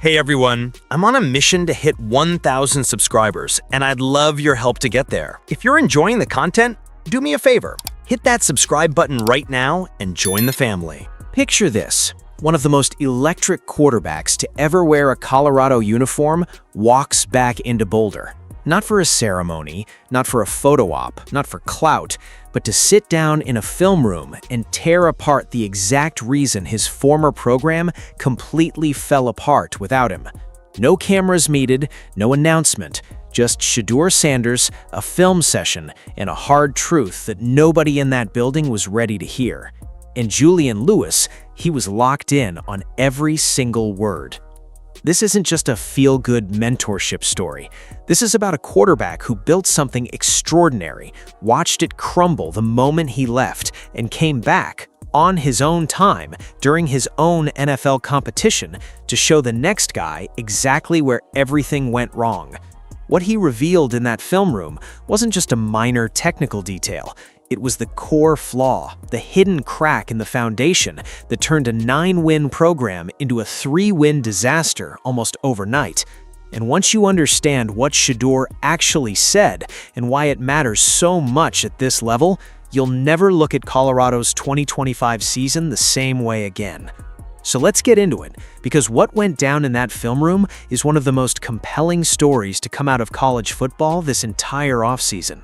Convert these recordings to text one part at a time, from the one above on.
Hey everyone, I'm on a mission to hit 1,000 subscribers, and I'd love your help to get there. If you're enjoying the content, do me a favor. Hit that subscribe button right now and join the family. Picture this. One of the most electric quarterbacks to ever wear a Colorado uniform walks back into Boulder. Not for a ceremony, not for a photo op, not for clout, but to sit down in a film room and tear apart the exact reason his former program completely fell apart without him. No cameras needed, no announcement, just Shedeur Sanders, a film session, and a hard truth that nobody in that building was ready to hear. And Julian Lewis, he was locked in on every single word. This isn't just a feel-good mentorship story. This is about a quarterback who built something extraordinary, watched it crumble the moment he left, and came back on his own time during his own NFL competition to show the next guy exactly where everything went wrong. What he revealed in that film room wasn't just a minor technical detail. It was the core flaw, the hidden crack in the foundation that turned a 9-win program into a 3-win disaster almost overnight. And once you understand what Shedeur actually said and why it matters so much at this level, you'll never look at Colorado's 2025 season the same way again. So let's get into it, because what went down in that film room is one of the most compelling stories to come out of college football this entire offseason.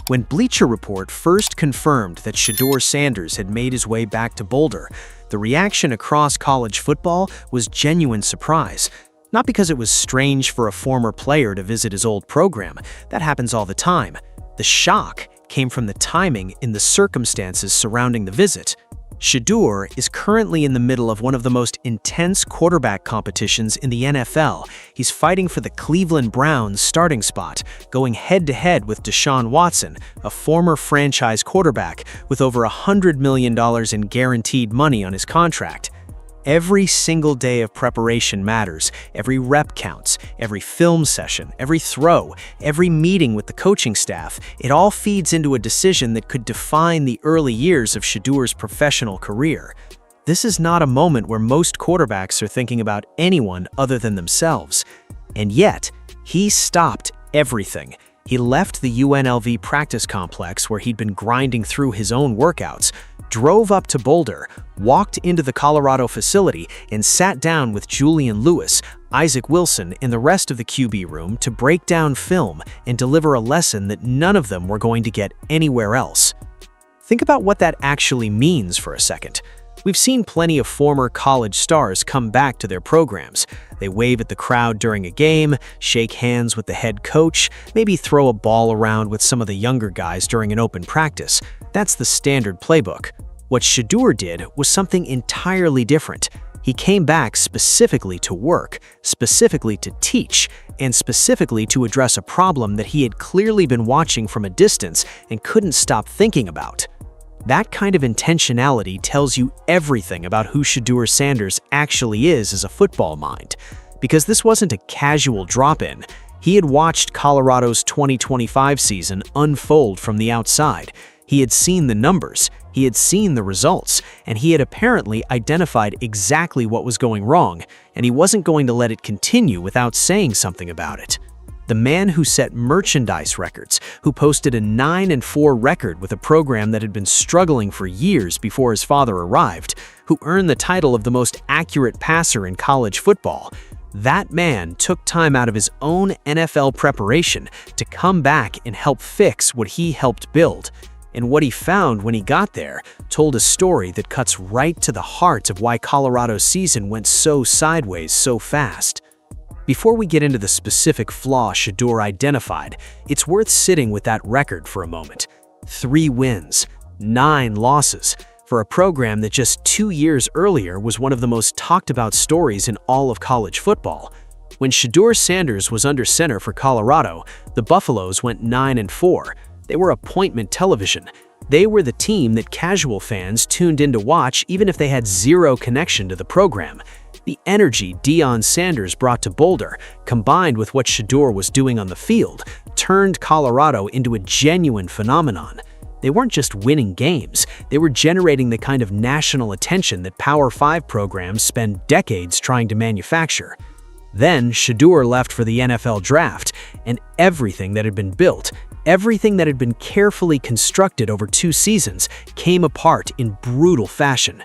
When Bleacher Report first confirmed that Shedeur Sanders had made his way back to Boulder, the reaction across college football was genuine surprise. Not because it was strange for a former player to visit his old program. That happens all the time. The shock came from the timing in the circumstances surrounding the visit. Shedeur is currently in the middle of one of the most intense quarterback competitions in the NFL. He's fighting for the Cleveland Browns starting spot, going head-to-head with Deshaun Watson, a former franchise quarterback with over $100 million in guaranteed money on his contract. Every single day of preparation matters. Every rep counts, every film session, every throw, every meeting with the coaching staff. It all feeds into a decision that could define the early years of Shedeur's professional career. This is not a moment where most quarterbacks are thinking about anyone other than themselves. And yet, he stopped everything. He left the UNLV practice complex where he'd been grinding through his own workouts, drove up to Boulder, walked into the Colorado facility, and sat down with Julian Lewis, Isaac Wilson, and the rest of the QB room to break down film and deliver a lesson that none of them were going to get anywhere else. Think about what that actually means for a second. We've seen plenty of former college stars come back to their programs. They wave at the crowd during a game, shake hands with the head coach, maybe throw a ball around with some of the younger guys during an open practice. That's the standard playbook. What Shedeur did was something entirely different. He came back specifically to work, specifically to teach, and specifically to address a problem that he had clearly been watching from a distance and couldn't stop thinking about. That kind of intentionality tells you everything about who Shedeur Sanders actually is as a football mind. Because this wasn't a casual drop-in. He had watched Colorado's 2025 season unfold from the outside. He had seen the numbers, he had seen the results, and he had apparently identified exactly what was going wrong, and he wasn't going to let it continue without saying something about it. The man who set merchandise records, who posted a 9-4 record with a program that had been struggling for years before his father arrived, who earned the title of the most accurate passer in college football. That man took time out of his own NFL preparation to come back and help fix what he helped build. And what he found when he got there told a story that cuts right to the heart of why Colorado's season went so sideways so fast. Before we get into the specific flaw Shedeur identified, it's worth sitting with that record for a moment. 3 wins, 9 losses, for a program that just 2 years earlier was one of the most talked about stories in all of college football. When Shedeur Sanders was under center for Colorado, the Buffaloes went 9-4. They were appointment television. They were the team that casual fans tuned in to watch even if they had zero connection to the program. The energy Deion Sanders brought to Boulder, combined with what Shedeur was doing on the field, turned Colorado into a genuine phenomenon. They weren't just winning games, they were generating the kind of national attention that Power 5 programs spend decades trying to manufacture. Then Shedeur left for the NFL draft, and everything that had been built, everything that had been carefully constructed over 2 seasons, came apart in brutal fashion.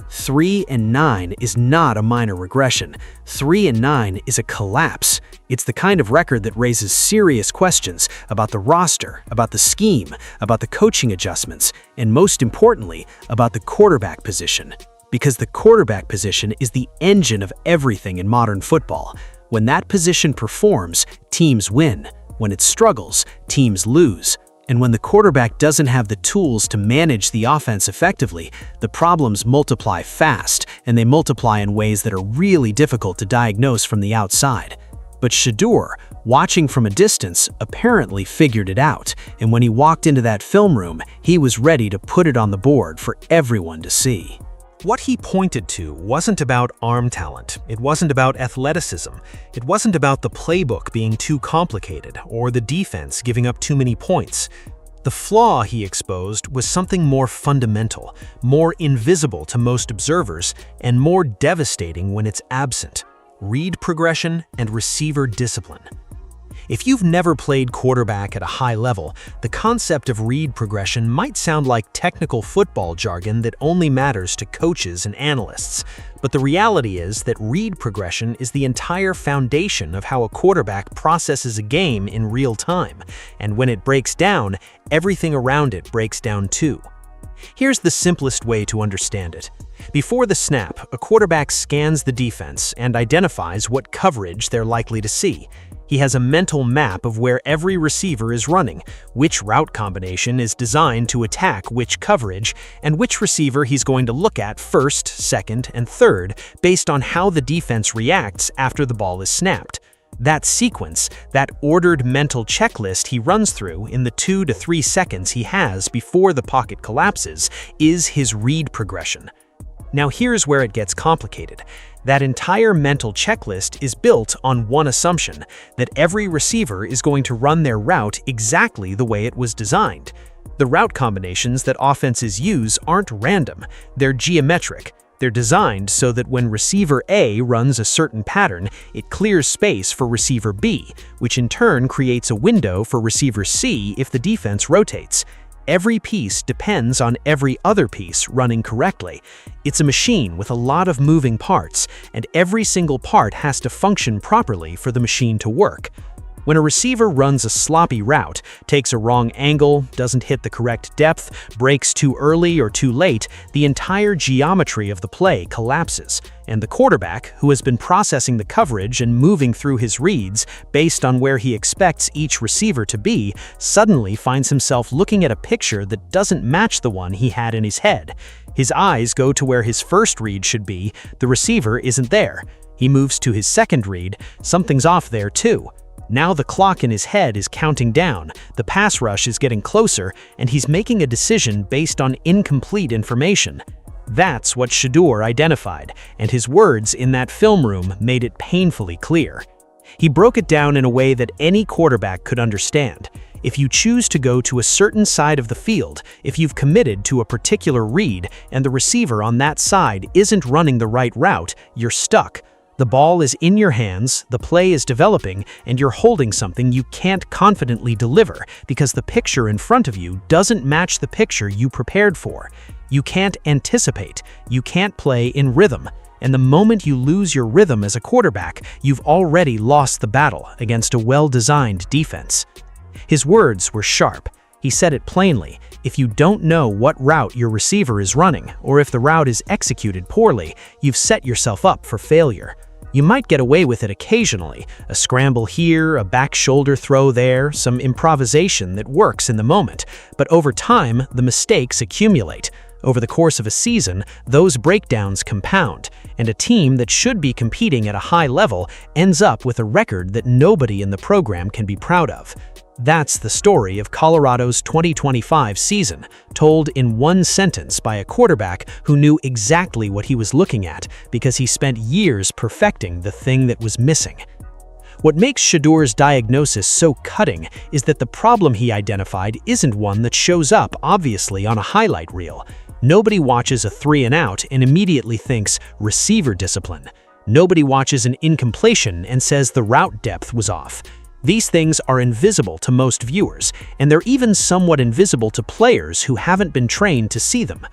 3-9 is not a minor regression. 3-9 is a collapse. It's the kind of record that raises serious questions about the roster, about the scheme, about the coaching adjustments, and most importantly, about the quarterback position. Because the quarterback position is the engine of everything in modern football. When that position performs, teams win. When it struggles, teams lose. And when the quarterback doesn't have the tools to manage the offense effectively, the problems multiply fast, and they multiply in ways that are really difficult to diagnose from the outside. But Shedeur, watching from a distance, apparently figured it out, and when he walked into that film room, he was ready to put it on the board for everyone to see. What he pointed to wasn't about arm talent, it wasn't about athleticism, it wasn't about the playbook being too complicated or the defense giving up too many points. The flaw he exposed was something more fundamental, more invisible to most observers, and more devastating when it's absent: read progression and receiver discipline. If you've never played quarterback at a high level, the concept of read progression might sound like technical football jargon that only matters to coaches and analysts. But the reality is that read progression is the entire foundation of how a quarterback processes a game in real time. And when it breaks down, everything around it breaks down too. Here's the simplest way to understand it. Before the snap, a quarterback scans the defense and identifies what coverage they're likely to see. He has a mental map of where every receiver is running, which route combination is designed to attack which coverage, and which receiver he's going to look at first, second, and third based on how the defense reacts after the ball is snapped. That sequence, that ordered mental checklist he runs through in the 2 to 3 seconds he has before the pocket collapses, is his read progression. Now here's where it gets complicated. That entire mental checklist is built on one assumption, that every receiver is going to run their route exactly the way it was designed. The route combinations that offenses use aren't random, they're geometric. They're designed so that when receiver A runs a certain pattern, it clears space for receiver B, which in turn creates a window for receiver C if the defense rotates. Every piece depends on every other piece running correctly. It's a machine with a lot of moving parts, and every single part has to function properly for the machine to work. When a receiver runs a sloppy route, takes a wrong angle, doesn't hit the correct depth, breaks too early or too late, the entire geometry of the play collapses, and the quarterback, who has been processing the coverage and moving through his reads based on where he expects each receiver to be, suddenly finds himself looking at a picture that doesn't match the one he had in his head. His eyes go to where his first read should be, the receiver isn't there. He moves to his second read, something's off there too. Now the clock in his head is counting down, the pass rush is getting closer, and he's making a decision based on incomplete information. That's what Shedeur identified, and his words in that film room made it painfully clear. He broke it down in a way that any quarterback could understand. If you choose to go to a certain side of the field, if you've committed to a particular read, and the receiver on that side isn't running the right route, you're stuck. The ball is in your hands, the play is developing, and you're holding something you can't confidently deliver because the picture in front of you doesn't match the picture you prepared for. You can't anticipate, you can't play in rhythm, and the moment you lose your rhythm as a quarterback, you've already lost the battle against a well-designed defense. His words were sharp. He said it plainly. If you don't know what route your receiver is running, or if the route is executed poorly, you've set yourself up for failure. You might get away with it occasionally, a scramble here, a back shoulder throw there, some improvisation that works in the moment, but over time, the mistakes accumulate. Over the course of a season, those breakdowns compound, and a team that should be competing at a high level ends up with a record that nobody in the program can be proud of. That's the story of Colorado's 2025 season, told in one sentence by a quarterback who knew exactly what he was looking at because he spent years perfecting the thing that was missing. What makes Shedeur's diagnosis so cutting is that the problem he identified isn't one that shows up obviously on a highlight reel. Nobody watches a 3-and-out and immediately thinks receiver discipline. Nobody watches an incompletion and says the route depth was off. These things are invisible to most viewers, and they're even somewhat invisible to players who haven't been trained to see them.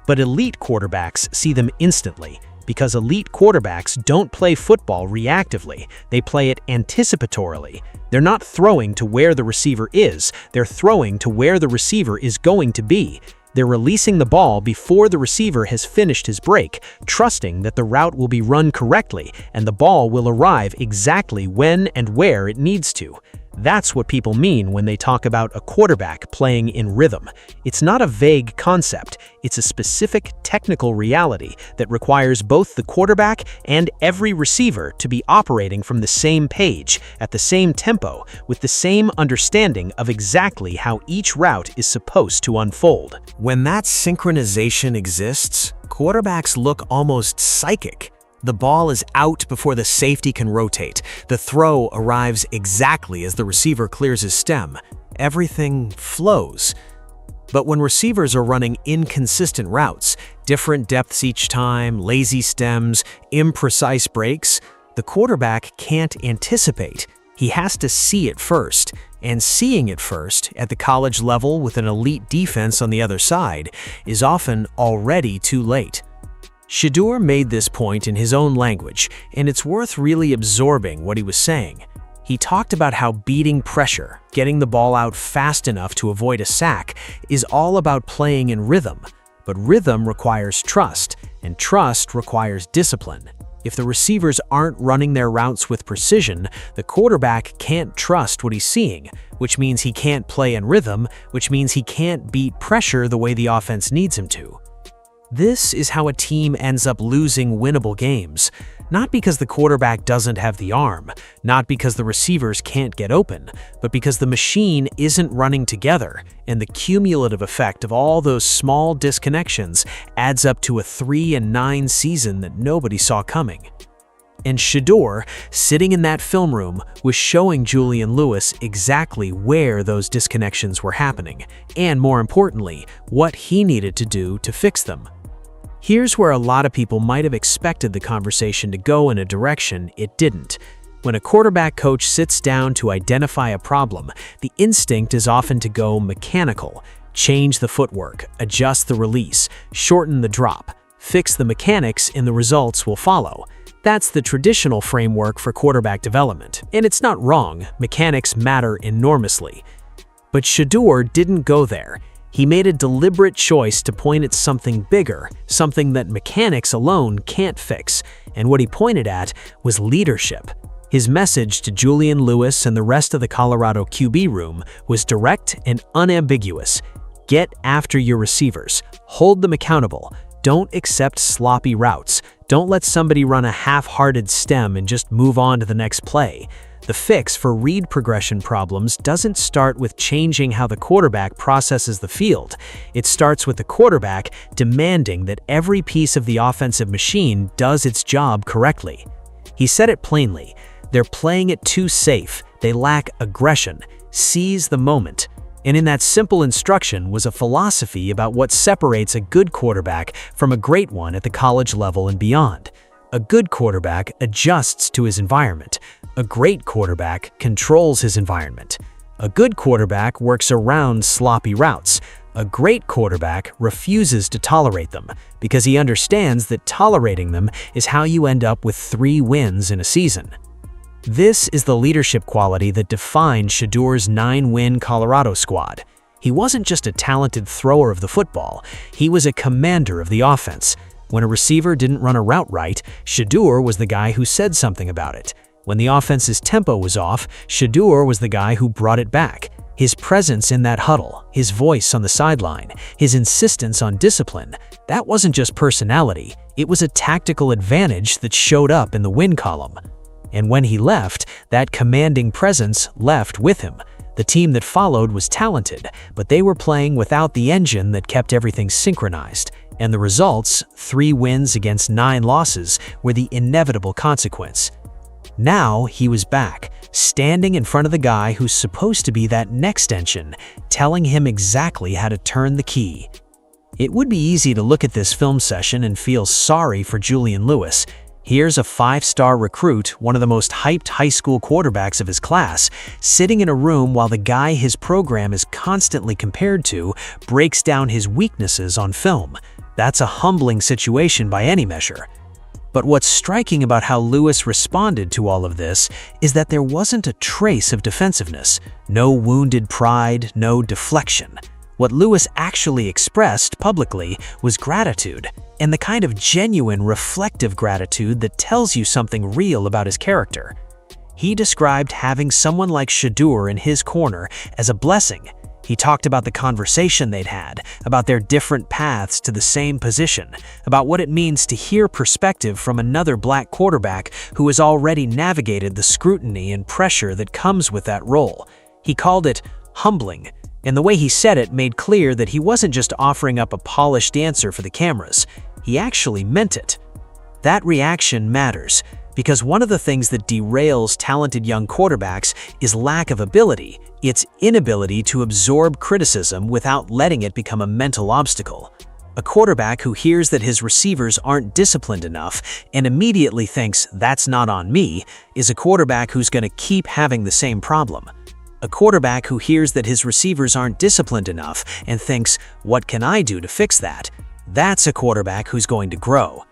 But elite quarterbacks see them instantly, because elite quarterbacks don't play football reactively, they play it anticipatorily. They're not throwing to where the receiver is, they're throwing to where the receiver is going to be. They're releasing the ball before the receiver has finished his break, trusting that the route will be run correctly and the ball will arrive exactly when and where it needs to. That's what people mean when they talk about a quarterback playing in rhythm. It's not a vague concept, it's a specific technical reality that requires both the quarterback and every receiver to be operating from the same page, at the same tempo, with the same understanding of exactly how each route is supposed to unfold. When that synchronization exists, quarterbacks look almost psychic. The ball is out before the safety can rotate. The throw arrives exactly as the receiver clears his stem. Everything flows. But when receivers are running inconsistent routes, different depths each time, lazy stems, imprecise breaks, the quarterback can't anticipate. He has to see it first. And seeing it first, at the college level with an elite defense on the other side, is often already too late. Shedeur made this point in his own language, and it's worth really absorbing what he was saying. He talked about how beating pressure, getting the ball out fast enough to avoid a sack, is all about playing in rhythm. But rhythm requires trust, and trust requires discipline. If the receivers aren't running their routes with precision, the quarterback can't trust what he's seeing, which means he can't play in rhythm, which means he can't beat pressure the way the offense needs him to. This is how a team ends up losing winnable games, not because the quarterback doesn't have the arm, not because the receivers can't get open, but because the machine isn't running together, and the cumulative effect of all those small disconnections adds up to a 3-9 season that nobody saw coming. And Shedeur, sitting in that film room, was showing Julian Lewis exactly where those disconnections were happening, and more importantly, what he needed to do to fix them. Here's where a lot of people might have expected the conversation to go in a direction it didn't. When a quarterback coach sits down to identify a problem, the instinct is often to go mechanical, change the footwork, adjust the release, shorten the drop, fix the mechanics, and the results will follow. That's the traditional framework for quarterback development, and it's not wrong, mechanics matter enormously. But Shedeur didn't go there. He made a deliberate choice to point at something bigger, something that mechanics alone can't fix, and what he pointed at was leadership. His message to Julian Lewis and the rest of the Colorado QB room was direct and unambiguous. Get after your receivers, hold them accountable, don't accept sloppy routes, don't let somebody run a half-hearted stem and just move on to the next play. The fix for read progression problems doesn't start with changing how the quarterback processes the field. It starts with the quarterback demanding that every piece of the offensive machine does its job correctly. He said it plainly, they're playing it too safe, they lack aggression, seize the moment. And in that simple instruction was a philosophy about what separates a good quarterback from a great one at the college level and beyond. A good quarterback adjusts to his environment. A great quarterback controls his environment. A good quarterback works around sloppy routes. A great quarterback refuses to tolerate them because he understands that tolerating them is how you end up with 3 wins in a season. This is the leadership quality that defined Shedeur's 9-win Colorado squad. He wasn't just a talented thrower of the football, he was a commander of the offense. When a receiver didn't run a route right, Shedeur was the guy who said something about it. When the offense's tempo was off, Shedeur was the guy who brought it back. His presence in that huddle, his voice on the sideline, his insistence on discipline, that wasn't just personality, it was a tactical advantage that showed up in the win column. And when he left, that commanding presence left with him. The team that followed was talented, but they were playing without the engine that kept everything synchronized. And the results, 3 wins against 9 losses, were the inevitable consequence. Now he was back, standing in front of the guy who's supposed to be that next engine, telling him exactly how to turn the key. It would be easy to look at this film session and feel sorry for Julian Lewis. Here's a 5-star recruit, one of the most hyped high school quarterbacks of his class, sitting in a room while the guy his program is constantly compared to breaks down his weaknesses on film. That's a humbling situation by any measure. But what's striking about how Lewis responded to all of this is that there wasn't a trace of defensiveness, no wounded pride, no deflection. What Lewis actually expressed publicly was gratitude, and the kind of genuine, reflective gratitude that tells you something real about his character. He described having someone like Shedeur in his corner as a blessing. He talked about the conversation they'd had, about their different paths to the same position, about what it means to hear perspective from another black quarterback who has already navigated the scrutiny and pressure that comes with that role. He called it humbling, and the way he said it made clear that he wasn't just offering up a polished answer for the cameras. He actually meant it. That reaction matters, because one of the things that derails talented young quarterbacks is lack of ability. It's inability to absorb criticism without letting it become a mental obstacle. A quarterback who hears that his receivers aren't disciplined enough and immediately thinks, "That's not on me," is a quarterback who's going to keep having the same problem. A quarterback who hears that his receivers aren't disciplined enough and thinks, "What can I do to fix that?" That's a quarterback who's going to grow.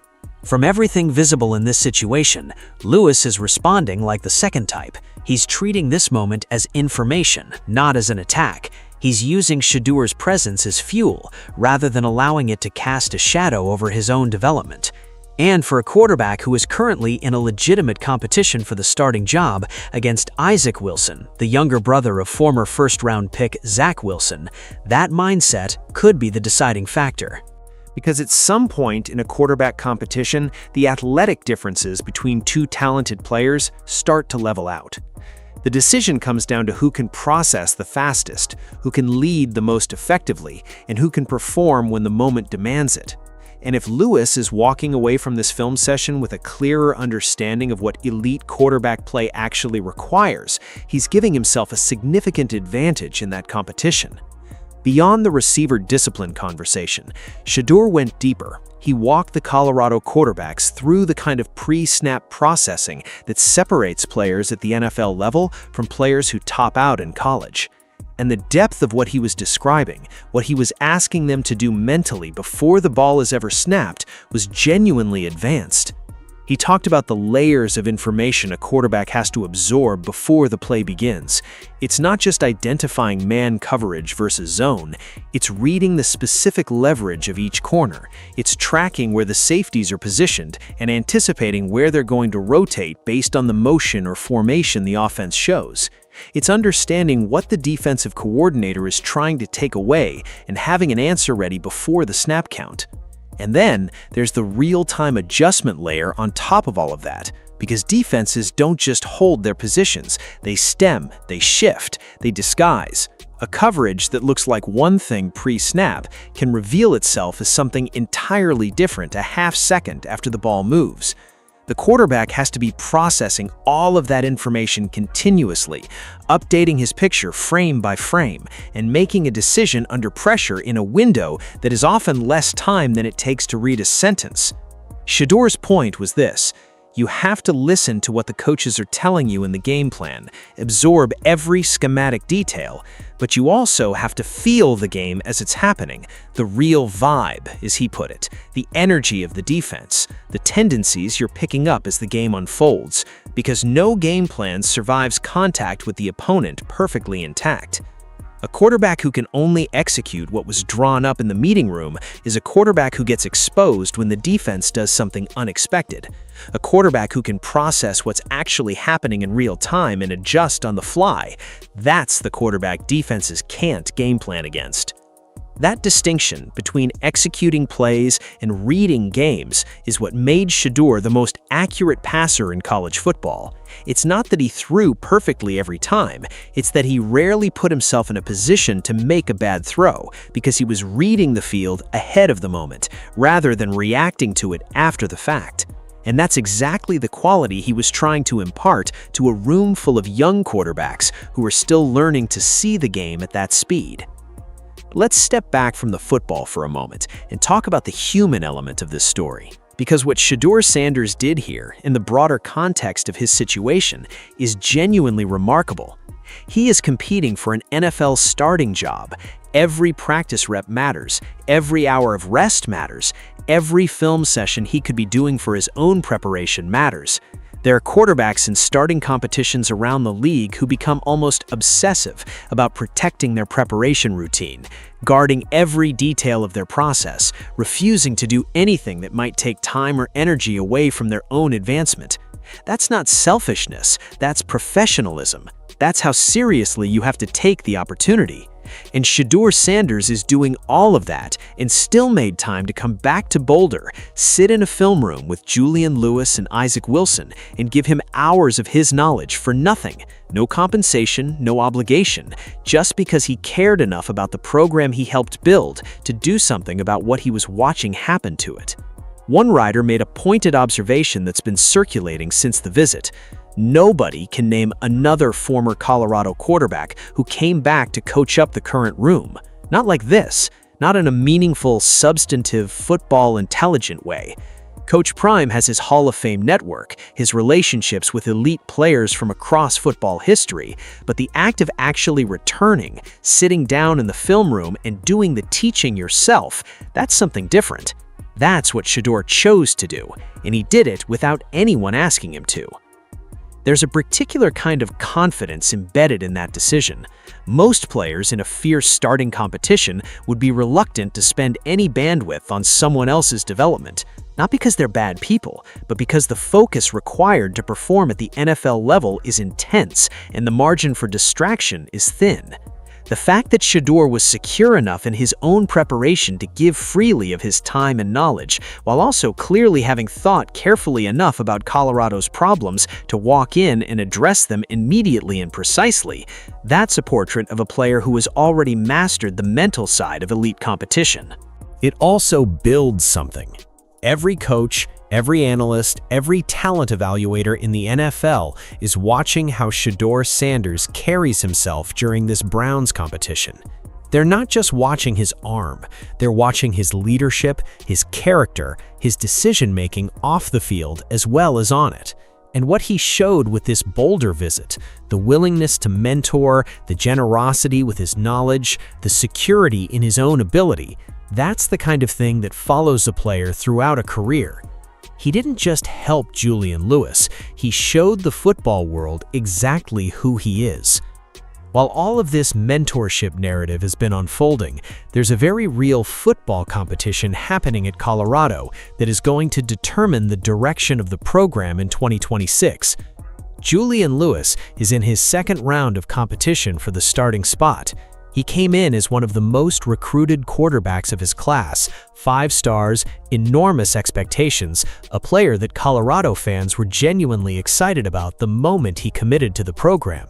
From everything visible in this situation, Lewis is responding like the second type. He's treating this moment as information, not as an attack. He's using Shedeur's presence as fuel, rather than allowing it to cast a shadow over his own development. And for a quarterback who is currently in a legitimate competition for the starting job against Isaac Wilson, the younger brother of former first-round pick Zach Wilson, that mindset could be the deciding factor. Because at some point in a quarterback competition, the athletic differences between two talented players start to level out. The decision comes down to who can process the fastest, who can lead the most effectively, and who can perform when the moment demands it. And if Lewis is walking away from this film session with a clearer understanding of what elite quarterback play actually requires, he's giving himself a significant advantage in that competition. Beyond the receiver discipline conversation, Shedeur went deeper. He walked the Colorado quarterbacks through the kind of pre-snap processing that separates players at the NFL level from players who top out in college. And the depth of what he was describing, what he was asking them to do mentally before the ball is ever snapped, was genuinely advanced. He talked about the layers of information a quarterback has to absorb before the play begins. It's not just identifying man coverage versus zone, it's reading the specific leverage of each corner. It's tracking where the safeties are positioned and anticipating where they're going to rotate based on the motion or formation the offense shows. It's understanding what the defensive coordinator is trying to take away and having an answer ready before the snap count. And then there's the real-time adjustment layer on top of all of that, because defenses don't just hold their positions, they stem, they shift, they disguise. A coverage that looks like one thing pre-snap can reveal itself as something entirely different a half second after the ball moves. The quarterback has to be processing all of that information continuously, updating his picture frame by frame, and making a decision under pressure in a window that is often less time than it takes to read a sentence. Shedeur's point was this: you have to listen to what the coaches are telling you in the game plan, absorb every schematic detail, but you also have to feel the game as it's happening, the real vibe, as he put it, the energy of the defense, the tendencies you're picking up as the game unfolds, because no game plan survives contact with the opponent perfectly intact. A quarterback who can only execute what was drawn up in the meeting room is a quarterback who gets exposed when the defense does something unexpected. A quarterback who can process what's actually happening in real time and adjust on the fly. That's the quarterback defenses can't game plan against. That distinction between executing plays and reading games is what made Shedeur the most accurate passer in college football. It's not that he threw perfectly every time, it's that he rarely put himself in a position to make a bad throw because he was reading the field ahead of the moment, rather than reacting to it after the fact. And that's exactly the quality he was trying to impart to a room full of young quarterbacks who are still learning to see the game at that speed. Let's step back from the football for a moment and talk about the human element of this story. Because what Shedeur Sanders did here, in the broader context of his situation, is genuinely remarkable. He is competing for an NFL starting job. Every practice rep matters, every hour of rest matters, every film session he could be doing for his own preparation matters. There are quarterbacks in starting competitions around the league who become almost obsessive about protecting their preparation routine, guarding every detail of their process, refusing to do anything that might take time or energy away from their own advancement. That's not selfishness, that's professionalism. That's how seriously you have to take the opportunity. And Shedeur Sanders is doing all of that and still made time to come back to Boulder, sit in a film room with Julian Lewis and Isaac Wilson, and give him hours of his knowledge for nothing. No compensation, no obligation, just because he cared enough about the program he helped build to do something about what he was watching happen to it. One writer made a pointed observation that's been circulating since the visit. Nobody can name another former Colorado quarterback who came back to coach up the current room. Not like this, not in a meaningful, substantive, football intelligent way. Coach Prime has his Hall of Fame network, his relationships with elite players from across football history, but the act of actually returning, sitting down in the film room and doing the teaching yourself, that's something different. That's what Shedeur chose to do, and he did it without anyone asking him to. There's a particular kind of confidence embedded in that decision. Most players in a fierce starting competition would be reluctant to spend any bandwidth on someone else's development, not because they're bad people, but because the focus required to perform at the NFL level is intense and the margin for distraction is thin. The fact that Shedeur was secure enough in his own preparation to give freely of his time and knowledge, while also clearly having thought carefully enough about Colorado's problems to walk in and address them immediately and precisely, that's a portrait of a player who has already mastered the mental side of elite competition. It also builds something. Every coach, every analyst, every talent evaluator in the NFL is watching how Shedeur Sanders carries himself during this Browns competition. They're not just watching his arm, they're watching his leadership, his character, his decision-making off the field as well as on it. And what he showed with this Boulder visit, the willingness to mentor, the generosity with his knowledge, the security in his own ability, that's the kind of thing that follows a player throughout a career. He didn't just help Julian Lewis, he showed the football world exactly who he is. While all of this mentorship narrative has been unfolding, there's a very real football competition happening at Colorado that is going to determine the direction of the program in 2026. Julian Lewis is in his second round of competition for the starting spot. He came in as one of the most recruited quarterbacks of his class, 5 stars, enormous expectations, a player that Colorado fans were genuinely excited about the moment he committed to the program.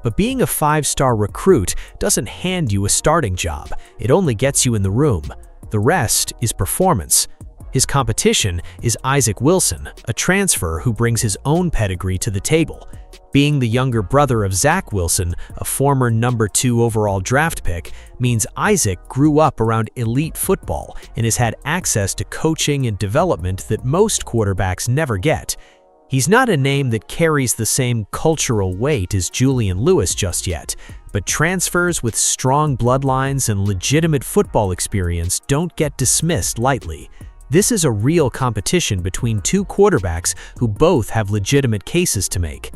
But being a 5-star recruit doesn't hand you a starting job, it only gets you in the room. The rest is performance. His competition is Isaac Wilson, a transfer who brings his own pedigree to the table. Being the younger brother of Zach Wilson, a former number 2 overall draft pick, means Isaac grew up around elite football and has had access to coaching and development that most quarterbacks never get. He's not a name that carries the same cultural weight as Julian Lewis just yet, but transfers with strong bloodlines and legitimate football experience don't get dismissed lightly. This is a real competition between 2 quarterbacks who both have legitimate cases to make.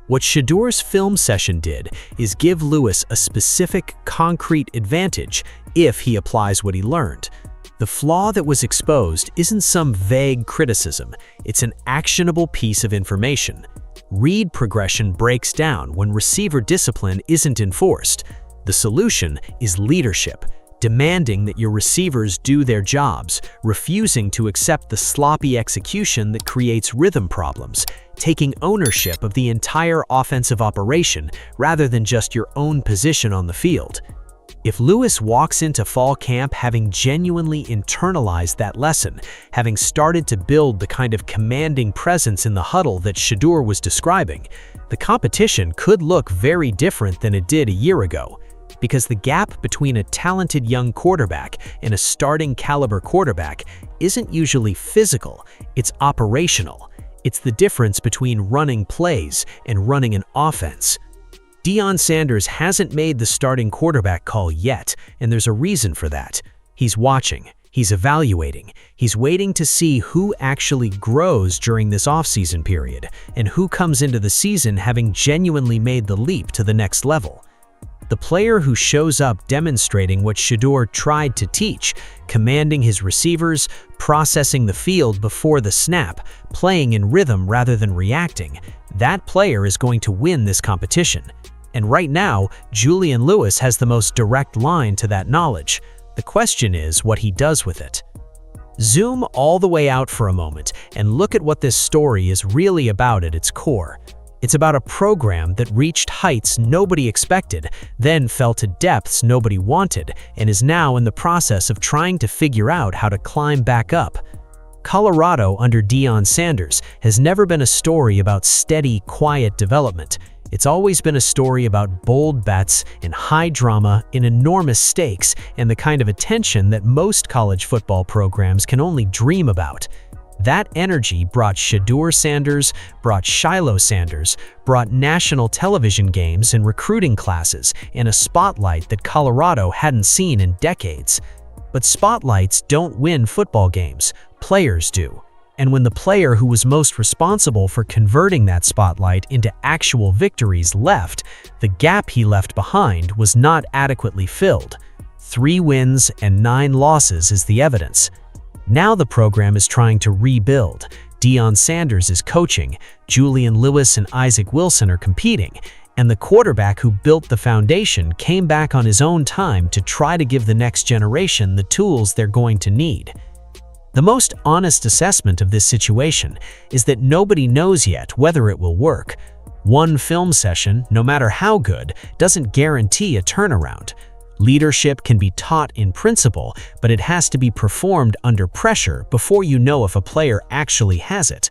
What Shedeur's film session did is give Lewis a specific, concrete advantage if he applies what he learned. The flaw that was exposed isn't some vague criticism, it's an actionable piece of information. Read progression breaks down when receiver discipline isn't enforced. The solution is leadership, demanding that your receivers do their jobs, refusing to accept the sloppy execution that creates rhythm problems, taking ownership of the entire offensive operation rather than just your own position on the field. If Lewis walks into fall camp having genuinely internalized that lesson, having started to build the kind of commanding presence in the huddle that Shedeur was describing, the competition could look very different than it did a year ago. Because the gap between a talented young quarterback and a starting caliber quarterback isn't usually physical, it's operational. It's the difference between running plays and running an offense. Deion Sanders hasn't made the starting quarterback call yet, and there's a reason for that. He's watching, he's evaluating, he's waiting to see who actually grows during this offseason period, and who comes into the season having genuinely made the leap to the next level. The player who shows up demonstrating what Shedeur tried to teach, commanding his receivers, processing the field before the snap, playing in rhythm rather than reacting, that player is going to win this competition. And right now, Julian Lewis has the most direct line to that knowledge. The question is what he does with it. Zoom all the way out for a moment and look at what this story is really about at its core. It's about a program that reached heights nobody expected, then fell to depths nobody wanted, and is now in the process of trying to figure out how to climb back up. Colorado under Deion Sanders has never been a story about steady, quiet development. It's always been a story about bold bets and high drama in enormous stakes and the kind of attention that most college football programs can only dream about. That energy brought Shedeur Sanders, brought Shiloh Sanders, brought national television games and recruiting classes and a spotlight that Colorado hadn't seen in decades. But spotlights don't win football games, players do. And when the player who was most responsible for converting that spotlight into actual victories left, the gap he left behind was not adequately filled. 3 wins and 9 losses is the evidence. Now the program is trying to rebuild. Deion Sanders is coaching, Julian Lewis and Isaac Wilson are competing, and the quarterback who built the foundation came back on his own time to try to give the next generation the tools they're going to need. The most honest assessment of this situation is that nobody knows yet whether it will work. One film session, no matter how good, doesn't guarantee a turnaround. Leadership can be taught in principle, but it has to be performed under pressure before you know if a player actually has it.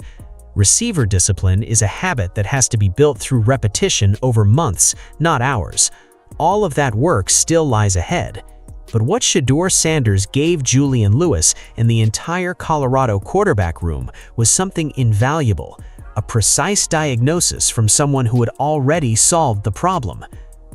Receiver discipline is a habit that has to be built through repetition over months, not hours. All of that work still lies ahead. But what Shedeur Sanders gave Julian Lewis and the entire Colorado quarterback room was something invaluable, a precise diagnosis from someone who had already solved the problem.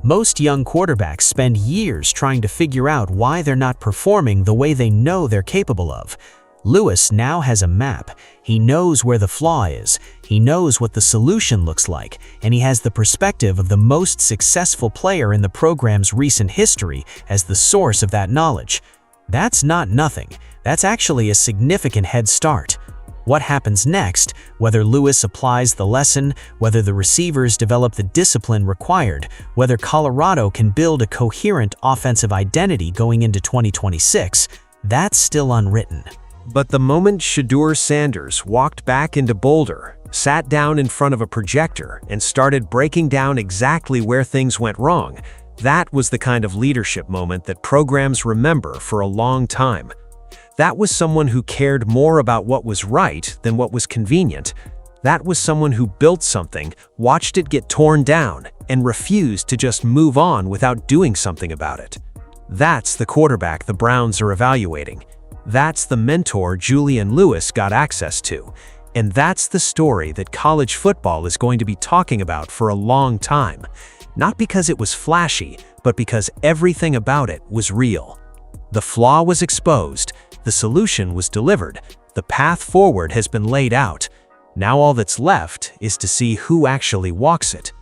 Most young quarterbacks spend years trying to figure out why they're not performing the way they know they're capable of. Lewis now has a map. He knows where the flaw is, he knows what the solution looks like, and he has the perspective of the most successful player in the program's recent history as the source of that knowledge. That's not nothing. That's actually a significant head start. What happens next, whether Lewis applies the lesson, whether the receivers develop the discipline required, whether Colorado can build a coherent offensive identity going into 2026, that's still unwritten. But the moment Shedeur Sanders walked back into Boulder, sat down in front of a projector, and started breaking down exactly where things went wrong, that was the kind of leadership moment that programs remember for a long time. That was someone who cared more about what was right than what was convenient. That was someone who built something, watched it get torn down, and refused to just move on without doing something about it. That's the quarterback the Browns are evaluating. That's the mentor Julian Lewis got access to. And that's the story that college football is going to be talking about for a long time. Not because it was flashy, but because everything about it was real. The flaw was exposed, the solution was delivered, the path forward has been laid out. Now all that's left is to see who actually walks it.